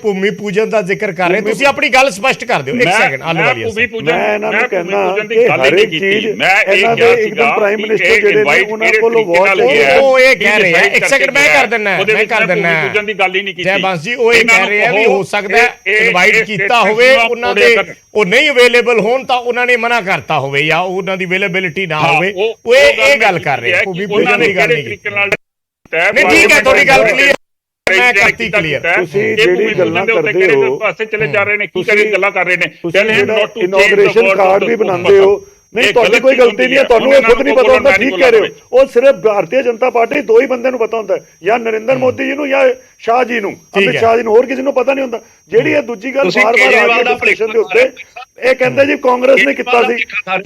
S2: ਭੂਮੀ ਪੂਜਨ ਦਾ ਜ਼ਿਕਰ ਕਰ ਰਹੇ, ਤੁਸੀਂ ਆਪਣੀ ਗੱਲ ਸਪਸ਼ਟ ਕਰ ਦਿਓ। ਇੱਕ ਸੈਕਿੰਡ ਆਲੂਵਾਲੀਆ,
S5: ਮੈਂ ਇਹਨਾਂ ਨੂੰ ਕਹਿੰਦਾ ਕਿ ਹਰ ਇੱਕ ਚੀਜ਼ ਇਹਨਾਂ ਦੇ ਇੱਕਦਮ ਪ੍ਰਾਈਮ ਮਿਨਿਸਟਰ ਜਿਹੜੇ ਨੇ ਉਹਨਾਂ ਕੋਲੋਂ ਵਾਚ
S2: ਉਹ ਇਹ ਕਹਿ ਰਹੇ ਆ। ਇੱਕ ਸੈਕਿੰਡ ਮੈਂ ਕਰ ਦਿੰਦਾ
S4: ਪੂਜਨ ਦੀ ਗੱਲ ਹੀ ਨਹੀਂ ਕੀਤੀ
S2: ਜੈਬੰਸ ਜੀ। ਉਹ ਇਹ ਕਹਿ ਰਹੇ ਆ ਵੀ ਹੋ ਸਕਦਾ ਇਨਵਾਈਟ ਕੀਤਾ ਹੋਵੇ, ਉਹਨਾਂ ਦੇ ਉਹ ਨਹੀਂ ਅਵੇਲੇਬਲ ਹੋਣ ਤਾਂ ਉਹਨਾਂ ਨੇ ਮਨਾ ਕਰਤਾ ਹੋਵੇ ਜਾਂ ਉਹਨਾਂ ਦੀ ਅਵੇਲੇਬਿਲਿਟੀ ਨਾ ਹੋਵੇ, ਉਹ ਇਹ ਗੱਲ ਕਰ ਰਹੇ ਆ। ਭੂਮੀ ਪੂਜਨ ਦੀ ਗੱਲ ਨਹੀਂ ਕੀਤੀ। ਨਹੀਂ ਠੀਕ ਹੈ, ਤੁਹਾਡੀ ਗੱਲ ਕਲੀਅਰ, ਮੈਂ ਕਰਤੀ ਕਲੀਅਰ।
S5: ਤੁਸੀਂ ਜਿਹੜੀ ਗੱਲਾਂ ਕਰਦੇ ਹੋ
S4: ਪਾਸੇ ਚਲੇ ਜਾ ਰਹੇ ਨੇ, ਕੀ ਕਰੀ ਗੱਲਾਂ ਕਰ ਰਹੇ ਨੇ।
S5: ਇਨੋਗ੍ਰੇਸ਼ਨ ਕਾਰਡ ਵੀ ਬਣਾਉਂਦੇ ਹੋ, ਨਹੀਂ
S4: ਇਹ
S5: ਤੁਹਾਡੀ
S4: ਗਲਤ
S5: ਕੋਈ
S4: ਚੀਜ਼
S5: ਗਲਤੀ ਨਹੀਂ ਹੈ,
S4: ਹੁੰਦੀ
S5: ਤੁਹਾਨੂੰ
S4: ਹੈ।
S5: ਇਹ ਖੁਦ ਨਹੀਂ ਪਤਾ ਹੁੰਦਾ,
S4: ਉਹਨਾਂ ਨੂੰ
S5: ਠੀਕ ਕਹਿ ਰਹੇ ਹੋ। ਉਹ ਸਿਰਫ ਭਾਰਤੀ ਜਨਤਾ ਪਾਰਟੀ ਦੋ ਹੀ ਬੰਦਿਆਂ ਨੂੰ ਪਤਾ ਹੁੰਦਾ ਹੈ, ਜਾਂ ਨਰਿੰਦਰ ਮੋਦੀ ਜੀ ਨੂੰ ਜਾਂ ਸ਼ਾਹ ਜੀ ਨੂੰ, ਅਮਿਤ ਸ਼ਾਹ ਜੀ ਨੂੰ, ਹੋਰ ਕਿਸੇ ਨੂੰ ਪਤਾ ਨਹੀਂ ਹੁੰਦਾ। ਜਿਹੜੀ ਇਹ ਦੂਜੀ ਗੱਲ
S3: ਤੁਸੀਂ
S5: ਬਾਰ-ਬਾਰ ਆ
S3: ਕੇਜਰੀਵਾਲ
S5: ਰਹੀ
S3: ਦਾ
S5: ਹੈ ਡਿਸਕਸ਼ਨ ਦੇ ਉੱਤੇ, ਇਹ ਕਹਿੰਦੇ ਜੀ ਕਾਂਗਰਸ ਨੇ ਕੀਤਾ ਸੀ।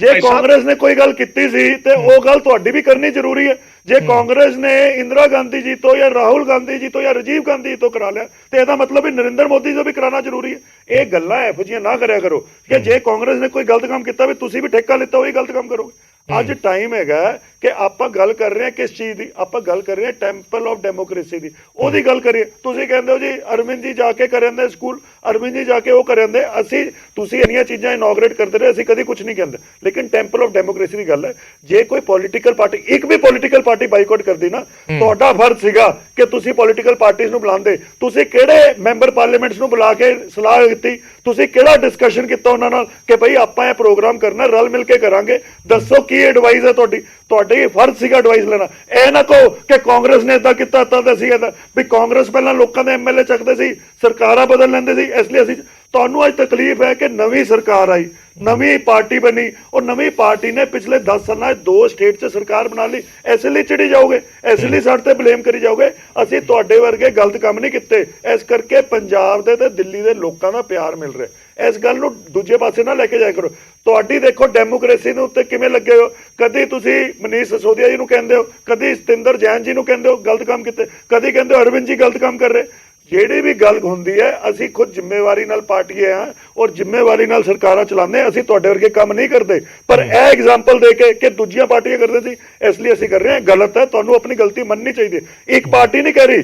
S5: ਜੇ ਕਾਂਗਰਸ ਨੇ ਕੋਈ ਗੱਲ ਕੀਤੀ ਸੀ ਤੇ ਉਹ ਗੱਲ ਤੁਹਾਡੀ ਵੀ ਕਰਨੀ ਜ਼ਰੂਰੀ ਹੈ। ਜੇ ਕਾਂਗਰਸ ਨੇ ਇੰਦਰਾ ਗਾਂਧੀ ਜੀ ਤੋਂ ਜਾਂ ਰਾਹੁਲ ਗਾਂਧੀ ਜੀ ਤੋਂ ਜਾਂ ਰਾਜੀਵ ਗਾਂਧੀ ਜੀ ਤੋਂ ਕਰਾ ਲਿਆ ਤੇ ਇਹਦਾ ਮਤਲਬ ਵੀ ਨਰਿੰਦਰ ਮੋਦੀ ਤੋਂ ਵੀ ਕਰਾਉਣਾ ਜ਼ਰੂਰੀ ਹੈ। ਇਹ ਗੱਲਾਂ ਇਹੋ ਜਿਹੀਆਂ ਨਾ ਕਰਿਆ ਕਰੋ ਕਿ ਜੇ ਕਾਂਗਰਸ ਨੇ ਕੋਈ ਗਲਤ ਕੰਮ ਕੀਤਾ ਵੀ ਤੁਸੀਂ ਵੀ ਠੇਕਾ ਲਿੱਤਾ ਉਹੀ ਗਲਤ ਕੰਮ ਕਰੋਗੇ। ਅੱਜ ਟਾਈਮ ਹੈਗਾ ਕਿ ਆਪਾਂ ਗੱਲ ਕਰ ਰਹੇ ਹਾਂ ਕਿਸ ਚੀਜ਼ ਦੀ, ਆਪਾਂ ਗੱਲ ਕਰ ਰਹੇ ਹਾਂ ਟੈਂਪਲ ਆਫ ਡੈਮੋਕ੍ਰੇਸੀ ਦੀ, ਉਹਦੀ ਗੱਲ ਕਰੀਏ। ਤੁਸੀਂ ਕਹਿੰਦੇ ਹੋ ਜੀ ਅਰਵਿੰਦ ਜੀ ਜਾ ਕੇ ਕਰਿੰਦੇ ਸਕੂਲ, ਅਰਵਿੰਦ ਜੀ ਜਾ ਕੇ ਉਹ ਕਰਿੰਦੇ, ਅਸੀਂ ਤੁਸੀਂ ਇੰਨੀਆਂ ਚੀਜ਼ਾਂ ਇਨੋਗਰੇਟ ਕਰਦੇ ਰਹੇ, ਅਸੀਂ ਕਦੀ ਕੁਝ ਨਹੀਂ ਕਹਿੰਦੇ। ਲੇਕਿਨ ਟੈਂਪਲ ਆਫ ਡੈਮੋਕ੍ਰੇਸੀ ਦੀ ਗੱਲ ਹੈ, ਜੇ ਕੋਈ ਪੋਲੀਟੀਕਲ ਪਾਰਟੀ, ਇੱਕ ਵੀ ਪੋਲੀਟੀਕਲ ਪਾਰਟੀ ਬਾਈਕਾਟ ਕਰਦੀ ਨਾ, ਤੁਹਾਡਾ ਫਰਜ਼ ਸੀਗਾ ਕਿ ਤੁਸੀਂ ਪੋਲੀਟੀਕਲ ਪਾਰਟੀਆਂ ਨੂੰ ਬੁਲਾਉਂਦੇ। ਤੁਸੀਂ ਕਿਹੜੇ ਮੈਂਬਰ ਪਾਰਲੀਮੈਂਟਸ ਨੂੰ ਬੁਲਾ ਕੇ ਸਲਾਹ ਦਿੱਤੀ, ਤੁਸੀਂ ਕਿਹੜਾ ਡਿਸਕਸ਼ਨ ਕੀਤਾ ਉਹਨਾਂ ਨਾਲ ਕਿ ਭਈ ਆਪਾਂ ਇਹ ਪ੍ਰੋਗਰਾਮ ਕਰਨਾ, ਰਲ ਮਿਲ ਕੇ ਕਰਾਂਗੇ, ਦੱਸੋ ਕੀ ਐਡਵਾਈਸ ਹੈ ਤੁਹਾਡੀ। ਤੁਹਾਡੇ ਫਰਜ਼ ਸੀਗਾ ਐਡਵਾਈਸ ਲੈਣਾ। ਇਹ ਨਾ ਕਹੋ ਕਿ ਕਾਂਗਰਸ ਨੇ ਇਦਾਂ ਕੀਤਾ ਤਾਂ ਅਸੀਂ ਇਹਦਾ ਵੀ ਕਾਂਗਰਸ ਪਹਿਲਾਂ ਲੋਕਾਂ ਦੇ ਐਮਐਲਏ ਚੱਕਦੇ ਸੀ, ਸਰਕਾਰਾਂ ਬਦਲ ਲੈਂਦੇ ਸੀ, ਇਸ ਲਈ ਅਸੀਂ। ਤੁਹਾਨੂੰ ਅੱਜ ਤਕਲੀਫ ਹੈ ਕਿ ਨਵੀਂ ਸਰਕਾਰ ਆਈ, ਨਵੀਂ ਪਾਰਟੀ ਬਣੀ, ਉਹ ਨਵੀਂ ਪਾਰਟੀ ਨੇ ਪਿਛਲੇ 10 ਸਾਲਾਂ 'ਚ 2 ਸਟੇਟ 'ਚ ਸਰਕਾਰ ਬਣਾ ਲਈ, ਇਸ ਲਈ ਚਿੜੀ ਜਾਓਗੇ, ਇਸ ਲਈ ਸਾਡੇ ਤੇ ਬਲੇਮ ਕਰੀ ਜਾਓਗੇ। ਅਸੀਂ ਤੁਹਾਡੇ ਵਰਗੇ ਗਲਤ ਕੰਮ ਨਹੀਂ ਕੀਤੇ, ਇਸ ਕਰਕੇ ਪੰਜਾਬ ਦੇ ਤੇ ਦਿੱਲੀ ਦੇ ਲੋਕਾਂ ਦਾ ਪਿਆਰ ਮਿਲ ਰਿਹਾ। ਇਸ ਗੱਲ ਨੂੰ ਦੂਜੇ ਪਾਸੇ ਨਾ ਲੈ ਕੇ ਜਾਇਆ ਕਰੋ। ਤੁਹਾਡੀ ਦੇਖੋ ਡੈਮੋਕ੍ਰੇਸੀ ਨੂੰ ਉੱਤੇ ਕਿਵੇਂ ਲੱਗੇ ਹੋ, ਕਦੀ ਤੁਸੀਂ ਮਨੀਸ਼ ਸਿਸੋਦੀਆ ਜੀ ਨੂੰ ਕਹਿੰਦੇ ਹੋ, ਕਦੀ ਸਤਿੰਦਰ ਜੈਨ ਜੀ ਨੂੰ ਕਹਿੰਦੇ ਹੋ ਗਲਤ ਕੰਮ ਕੀਤੇ, ਕਦੀ ਕਹਿੰਦੇ ਹੋ ਅਰਵਿੰਦ ਜੀ ਗਲਤ ਕੰਮ ਕਰ ਰਹੇ। ਜਿਹੜੀ ਵੀ ਗੱਲ ਹੁੰਦੀ ਹੈ ਅਸੀਂ ਖੁਦ ਜ਼ਿੰਮੇਵਾਰੀ ਨਾਲ ਪਾਰਟੀ ਆ ਔਰ ਜ਼ਿੰਮੇਵਾਰੀ ਨਾਲ ਸਰਕਾਰਾਂ ਚਲਾਉਂਦੇ ਹਾਂ। ਅਸੀਂ ਤੁਹਾਡੇ ਵਰਗੇ ਕੰਮ ਨਹੀਂ ਕਰਦੇ, ਪਰ ਇਹ ਐਗਜ਼ਾਮਪਲ ਦੇ ਕੇ ਕਿ ਦੂਜੀਆਂ ਪਾਰਟੀਆਂ ਕਰਦੇ ਸੀ ਇਸ ਲਈ ਅਸੀਂ ਕਰ ਰਹੇ ਹਾਂ, ਗਲਤ ਹੈ। ਤੁਹਾਨੂੰ ਆਪਣੀ ਗਲਤੀ ਮੰਨਣੀ ਚਾਹੀਦੀ ਹੈ। ਇੱਕ ਪਾਰਟੀ ਨਹੀਂ ਕਹਿ ਰਹੀ,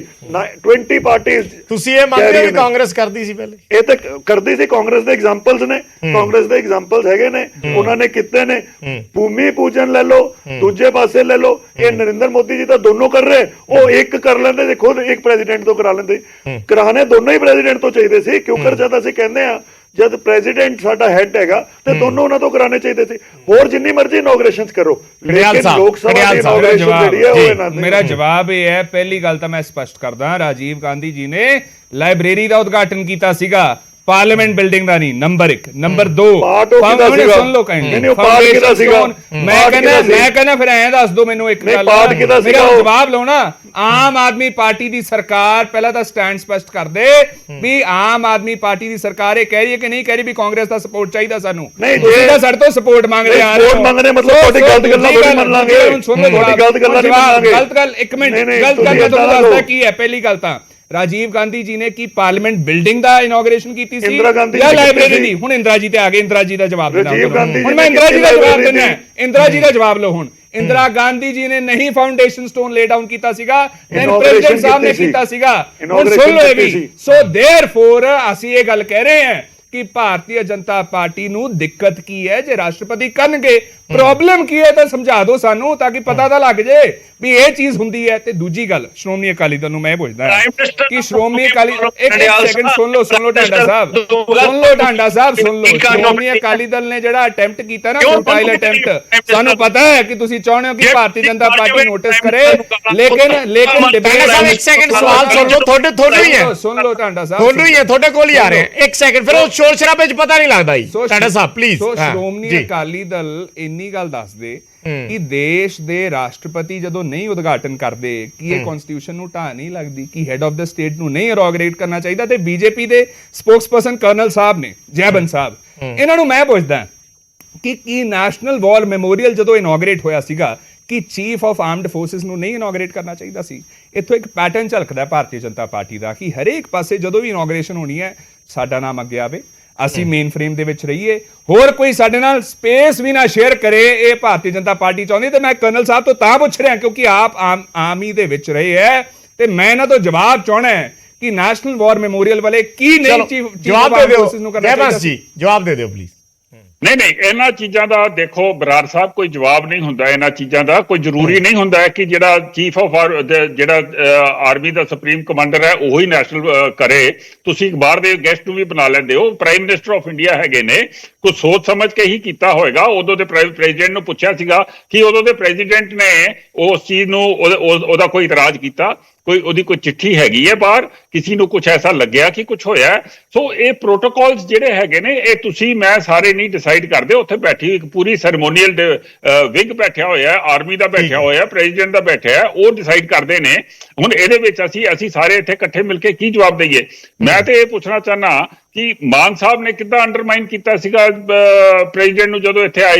S5: 20 ਪਾਰਟੀਆਂ।
S2: ਤੁਸੀਂ ਇਹ ਮੰਨਦੇ ਹੋ ਕਿ ਕਾਂਗਰਸ ਕਰਦੀ ਸੀ ਪਹਿਲੇ?
S5: ਇਹ ਤਾਂ ਕਰਦੀ ਸੀ, ਕਾਂਗਰਸ ਦੇ ਐਗਜ਼ਾਮਪਲਸ ਨੇ, ਕਾਂਗਰਸ ਦੇ ਐਗਜ਼ਾਮਪਲਸ ਹੈਗੇ ਨੇ, ਉਹਨਾਂ ਨੇ ਕੀਤੇ ਨੇ। ਭੂਮੀ ਪੂਜਨ ਲੈ ਲਓ, ਦੂਜੇ ਪਾਸੇ ਲੈ ਲਓ, ਇਹ ਨਰਿੰਦਰ ਮੋਦੀ ਜੀ ਤਾਂ ਦੋਨੋਂ ਕਰ ਰਹੇ। ਉਹ ਇੱਕ ਕਰ ਲੈਂਦੇ ਤੇ ਖੁਦ ਇੱਕ ਪ੍ਰੈਜ਼ੀਡੈਂਟ ਤੋਂ ਕਰਾ ਲੈਂਦੇ, ਕਰਾਣੇ ਦੋਨੋਂ ਹੀ ਪ੍ਰੈਜ਼ੀਡੈਂਟ ਤੋਂ ਚਾਹੀਦੇ ਸੀ। ਕਿਉਂਕਿ ਜਦ ਅਸੀਂ ਕਹਿੰਦੇ ਆ ਜਦ ਪ੍ਰੈਜ਼ੀਡੈਂਟ ਸਾਡਾ ਹੈਡ ਹੈਗਾ ਤੇ ਦੋਨੋਂ ਉਹਨਾਂ ਤੋਂ ਕਰਾਣੇ ਚਾਹੀਦੇ ਸੀ। ਹੋਰ ਜਿੰਨੀ ਮਰਜ਼ੀ ਇਨੋਗ੍ਰੇਸ਼ਨਸ ਕਰੋ, ਲੇਕਿਨ ਲੋਕ ਸਭਾ ਦੀ ਇਨੋਗ੍ਰੇਸ਼ਨ ਜਿਹੜੀ ਹੈ ਉਹ ਇਹਨਾਂ ਦੀ।
S1: ਮੇਰਾ ਜਵਾਬ ਇਹ ਹੈ, ਪਹਿਲੀ ਗੱਲ ਤਾਂ ਮੈਂ ਸਪਸ਼ਟ ਕਰਦਾ, ਰਾਜੀਵ ਗਾਂਧੀ ਜੀ ਨੇ ਲਾਇਬ੍ਰੇਰੀ ਦਾ ਉਦਘਾਟਨ ਕੀਤਾ ਸੀਗਾ, ਪਾਰਲੀਮੈਂਟ ਬਿਲਡਿੰਗ ਦਾ ਨਹੀਂ। ਨੰਬਰ 1, ਨੰਬਰ 2 ਸੁਣ ਲਓ ਕਾਇੰਡਲੀ, ਮੈਂ ਕਹਿੰਦਾ ਫਿਰ ਐਂ ਦੱਸ ਦੋ ਮੈਨੂੰ ਇੱਕ ਗੱਲ, ਮੇਰਾ ਜਵਾਬ ਲਓ ਨਾ। ਆਮ ਆਦਮੀ ਪਾਰਟੀ ਦੀ ਸਰਕਾਰ ਪਹਿਲਾਂ ਤਾਂ ਸਟੈਂਡ ਸਪਸ਼ਟ ਕਰ ਦੇ ਵੀ ਆਮ ਆਦਮੀ ਪਾਰਟੀ ਦੀ ਸਰਕਾਰ ਇਹ ਕਹਿ ਰਹੀ ਹੈ ਕਿ ਨਹੀਂ ਕਹਿ ਰਹੀ ਵੀ ਕਾਂਗਰਸ ਦਾ ਸਪੋਰਟ ਚਾਹੀਦਾ ਸਾਨੂੰ। ਤੁਸੀਂ ਤਾਂ ਸਾਡੇ ਤੋਂ ਸਪੋਰਟ ਮੰਗ ਰਹੇ ਆ।
S5: ਸਪੋਰਟ ਮੰਗਣੇ ਮਤਲਬ ਤੁਹਾਡੀ ਗਲਤ ਗੱਲਾਂ ਥੋੜੀ ਮੰਨ ਲਾਂਗੇ, ਤੁਹਾਡੀ ਗਲਤ ਗੱਲਾਂ ਨਹੀਂ ਮੰਨਾਂਗੇ।
S1: ਗਲਤ ਗੱਲ, ਇੱਕ ਮਿੰਟ, ਗਲਤ ਗੱਲ ਮੈਂ ਤੁਹਾਨੂੰ ਦੱਸਦਾ ਕੀ ਹੈ। ਪਹਿਲੀ ਗੱਲ ਤਾਂ ਰਾਜੀਵ ਗਾਂਧੀ ਜੀ ਨੇ ਕੀ ਪਾਰਲੀਮੈਂਟ ਬਿਲਡਿੰਗ ਦਾ ਇਨੋਗ੍ਰੇਸ਼ਨ ਕੀਤੀ ਸੀ ਜਾਂ ਲਾਇਬ੍ਰੇਰੀ ਦੀ? ਹੁਣ ਇੰਦਰਾ ਜੀ ਤੇ ਆ ਗਏ, ਇੰਦਰਾ ਜੀ ਦਾ ਜਵਾਬ ਦੇਣਾ ਹੁਣ ਮੈਂ। ਇੰਦਰਾ ਜੀ ਦਾ ਜਵਾਬ ਦੇਣਾ, ਇੰਦਰਾ ਜੀ ਦਾ ਜਵਾਬ ਲਓ ਹੁਣ। ਇੰਦਰਾ ਗਾਂਧੀ ਜੀ ਨੇ ਨਹੀਂ ਫਾਊਂਡੇਸ਼ਨ ਸਟੋਨ ਲੇ ਡਾਊਨ ਕੀਤਾ ਸੀਗਾ, ਪ੍ਰੈਜ਼ੀਡੈਂਟ ਸਾਹਿਬ ਨੇ ਕੀਤਾ ਸੀਗਾ। ਹੁਣ ਸੁਣ ਲਓ ਇਹ ਵੀ। ਸੋ ਦੇਅਰਫੋਰ ਅਸੀਂ ਇਹ ਗੱਲ ਕਹਿ ਰਹੇ ਹਾਂ ਕਿ ਭਾਰਤੀ ਜਨਤਾ ਪਾਰਟੀ ਨੂੰ ਦਿੱਕਤ ਕੀ ਹੈ ਜੇ ਰਾਸ਼ਟਰਪਤੀ ਕਰਨਗੇ, ਪ੍ਰੋਬਲਮ ਕੀ ਹੈ ਤਾਂ ਸਮਝਾ ਦਿਓ ਸਾਨੂੰ, ਤਾਂ ਕਿ ਪਤਾ ਤਾਂ ਲੱਗ ਜੇ ਵੀ ਇਹ ਚੀਜ਼ ਹੁੰਦੀ ਹੈ। ਤੇ ਦੂਜੀ ਗੱਲ, ਸ਼੍ਰੋਮਣੀ ਅਕਾਲੀ ਦਲ ਨੂੰ ਮੈਂ ਪੁੱਛਦਾ ਕਿ ਸ਼੍ਰੋਮਣੀ ਅਕਾਲੀ, ਇੱਕ ਸੈਕਿੰਡ ਸੁਣ ਲਓ ਢਾਂਡਾ ਸਾਹਿਬ, ਸੁਣ ਲਓ। ਸ਼੍ਰੋਮਣੀ ਅਕਾਲੀ ਦਲ ਨੇ ਜਿਹੜਾ ਅਟੈਂਪਟ ਕੀਤਾ ਨਾ, ਫੁਟਾਈਲ ਅਟੈਂਪਟ, ਸਾਨੂੰ ਪਤਾ ਹੈ ਕਿ ਤੁਸੀਂ ਚਾਹੁੰਦੇ ਹੋ ਕਿ ਭਾਰਤੀ ਜਨਤਾ ਪਾਰਟੀ ਨੋਟਿਸ ਕਰੇ, ਲੇਕਿਨ
S2: ਇੱਕ ਸੈਕਿੰਡ ਸਵਾਲ ਸੁਣ ਲਓ, ਤੁਹਾਡੇ ਹੀ ਹੈ,
S1: ਸੁਣ ਲਓ ਢਾਂਡਾ ਸਾਹਿਬ,
S2: ਤੁਹਾਨੂੰ ਹੀ ਹੈ, ਤੁਹਾਡੇ ਕੋਲ ਹੀ ਆ ਰਹੇ ਆ। ਇੱਕ ਸੈਕਿੰਡ, ਫਿਰ ਉਹ ਸ਼ੋਰ ਸ਼ਰਾਬੇ ਚ ਪਤਾ ਨਹੀਂ ਲੱਗਦਾ ਜੀ ਢਾਂਡਾ ਸਾਹਿਬ, ਪਲੀਜ਼।
S1: ਸ਼੍ਰੋਮਣੀ ਅਕਾਲੀ ਦਲ ਇੰਨੀ ਗੱਲ ਦੱਸ ਦੇ ਕਿ ਦੇਸ਼ ਦੇ ਰਾਸ਼ਟਰਪਤੀ ਜਦੋਂ ਨਹੀਂ ਉਦਘਾਟਨ ਕਰਦੇ, ਕਿ ਇਹ ਕਨਸਟੀਟਿਊਸ਼ਨ ਨੂੰ ਢਾਹ ਨਹੀਂ ਲੱਗਦੀ, ਕਿ ਹੈਡ ਆਫ ਦਾ ਸਟੇਟ ਨੂੰ ਨਹੀਂ ਇਨੋਗਰੇਟ ਕਰਨਾ ਚਾਹੀਦਾ, ਤੇ ਬੀਜੇਪੀ ਦੇ ਸਪੋਕਸਪਰਸਨ ਕਰਨਲ ਸਾਹਿਬ ਨੇ, ਜੈਬਨ ਸਾਹਿਬ, ਇਹਨਾਂ ਨੂੰ ਮੈਂ ਪੁੱਛਦਾ ਕਿ ਕੀ ਨੈਸ਼ਨਲ ਵਾਰ ਮੈਮੋਰੀਅਲ ਜਦੋਂ ਇਨੋਗਰੇਟ ਹੋਇਆ ਸੀਗਾ, ਕਿ ਚੀਫ ਆਫ ਆਰਮਡ ਫੋਰਸਿਸ ਨੂੰ ਨਹੀਂ ਇਨੋਗਰੇਟ ਕਰਨਾ ਚਾਹੀਦਾ ਸੀ? ਇੱਥੋਂ ਇੱਕ ਪੈਟਰਨ ਝਲਕਦਾ ਭਾਰਤੀ ਜਨਤਾ ਪਾਰਟੀ ਦਾ ਕਿ ਹਰੇਕ ਪਾਸੇ ਜਦੋਂ ਵੀ ਇਨੋਗਰੇਸ਼ਨ ਹੋਣੀ ਹੈ ਸਾਡਾ ਨਾਮ ਅੱਗੇ ਆਵੇ, ਅਸੀਂ ਮੇਨ ਫਰੇਮ ਦੇ ਵਿੱਚ ਰਹੀਏ, ਹੋਰ ਕੋਈ ਸਾਡੇ ਨਾਲ ਸਪੇਸ ਵੀ ਨਾ ਸ਼ੇਅਰ ਕਰੇ। ਇਹ ਭਾਰਤੀ ਜਨਤਾ ਪਾਰਟੀ ਚਾਹੁੰਦੀ। ਤੇ ਮੈਂ ਕਰਨਲ ਸਾਹਿਬ ਤੋਂ ਤਾਂ ਪੁੱਛ ਰਿਹਾ ਕਿਉਂਕਿ ਆਪ ਆਰਮੀ ਦੇ ਵਿੱਚ ਰਹੇ ਹੈ, ਤੇ ਮੈਂ ਇਹਨਾਂ ਤੋਂ ਜਵਾਬ ਚਾਹਣਾ ਹੈ ਕਿ ਨੈਸ਼ਨਲ ਵਾਰ ਮੈਮੋਰੀਅਲ ਵਾਲੇ ਕੀ ਨਹੀਂ
S2: ਜਵਾਬ ਦੇ ਦਿਓ। ਜੈਬਸ ਜੀ ਜਵਾਬ ਦੇ ਦਿਓ ਪਲੀਜ਼।
S4: ਨਹੀਂ ਇਹਨਾਂ ਚੀਜ਼ਾਂ ਦਾ ਦੇਖੋ ਬਰਾੜ ਸਾਹਿਬ, ਕੋਈ ਜਵਾਬ ਨਹੀਂ ਹੁੰਦਾ ਇਹਨਾਂ ਚੀਜ਼ਾਂ ਦਾ। ਕੋਈ ਜ਼ਰੂਰੀ ਨਹੀਂ ਹੁੰਦਾ ਕਿ ਜਿਹੜਾ ਚੀਫ ਆਫ ਜਿਹੜਾ ਆਰਮੀ ਦਾ ਸੁਪਰੀਮ ਕਮਾਂਡਰ ਹੈ ਉਹੀ ਨੈਸ਼ਨਲ ਕਰੇ। ਤੁਸੀਂ ਬਾਹਰ ਦੇ ਗੈਸਟ ਨੂੰ ਵੀ ਬਣਾ ਲੈਂਦੇ ਹੋ। ਪ੍ਰਾਈਮ ਮਿਨਿਸਟਰ ਆਫ ਇੰਡੀਆ ਹੈਗੇ ਨੇ, ਕੁਝ ਸੋਚ ਸਮਝ ਕੇ ਹੀ ਕੀਤਾ ਹੋਏਗਾ। ਉਦੋਂ ਦੇ ਪ੍ਰੈਜ਼ੀਡੈਂਟ ਨੂੰ ਪੁੱਛਿਆ ਸੀਗਾ ਕਿ ਉਦੋਂ ਦੇ ਪ੍ਰੈਜ਼ੀਡੈਂਟ ਨੇ ਉਸ ਚੀਜ਼ ਨੂੰ ਉਹਦਾ ਕੋਈ ਇਤਰਾਜ਼ ਕੀਤਾ? ਕੋਈ ਉਹਦੀ ਕੋਈ ਚਿੱਠੀ ਹੈਗੀ ਹੈ ਬਾਹਰ, ਕਿਸੇ ਨੂੰ ਕੁਝ ਐਸਾ ਲੱਗਿਆ ਕਿ ਕੁਝ ਹੋਇਆ ਹੈ। ਸੋ ਇਹ ਪ੍ਰੋਟੋਕਾਲਸ ਜਿਹੜੇ ਹੈਗੇ ਨੇ ਇਹ ਤੁਸੀਂ ਮੈਂ ਸਾਰੇ ਨਹੀਂ ਡਿਸਾਈਡ ਕਰਦੇ। ਉੱਥੇ ਬੈਠੀ ਇੱਕ ਪੂਰੀ ਸੈਰੇਮੋਨੀਅਲ ਵਿੰਗ ਬੈਠਿਆ ਹੋਇਆ, ਆਰਮੀ ਦਾ ਬੈਠਿਆ ਹੋਇਆ, ਪ੍ਰੈਜ਼ੀਡੈਂਟ ਦਾ ਬੈਠਿਆ ਹੈ, ਉਹ ਡਿਸਾਈਡ ਕਰਦੇ ਨੇ। ਹੁਣ ਇਹਦੇ ਵਿੱਚ ਅਸੀਂ ਸਾਰੇ ਇੱਥੇ ਇਕੱਠੇ ਮਿਲ ਕੇ ਕੀ ਜਵਾਬ ਦਈਏ? ਮੈਂ ਤੇ ਇਹ ਪੁੱਛਣਾ ਚਾਹਨਾ ਕਿ ਮਾਨ ਸਾਹਿਬ ਨੇ ਕਿੱਦਾਂ ਅੰਡਰਮਾਈਨ ਕੀਤਾ ਸੀਗਾ ਪ੍ਰੈਜ਼ੀਡੈਂਟ ਨੂੰ ਜਦੋਂ ਇੱਥੇ ਆਏ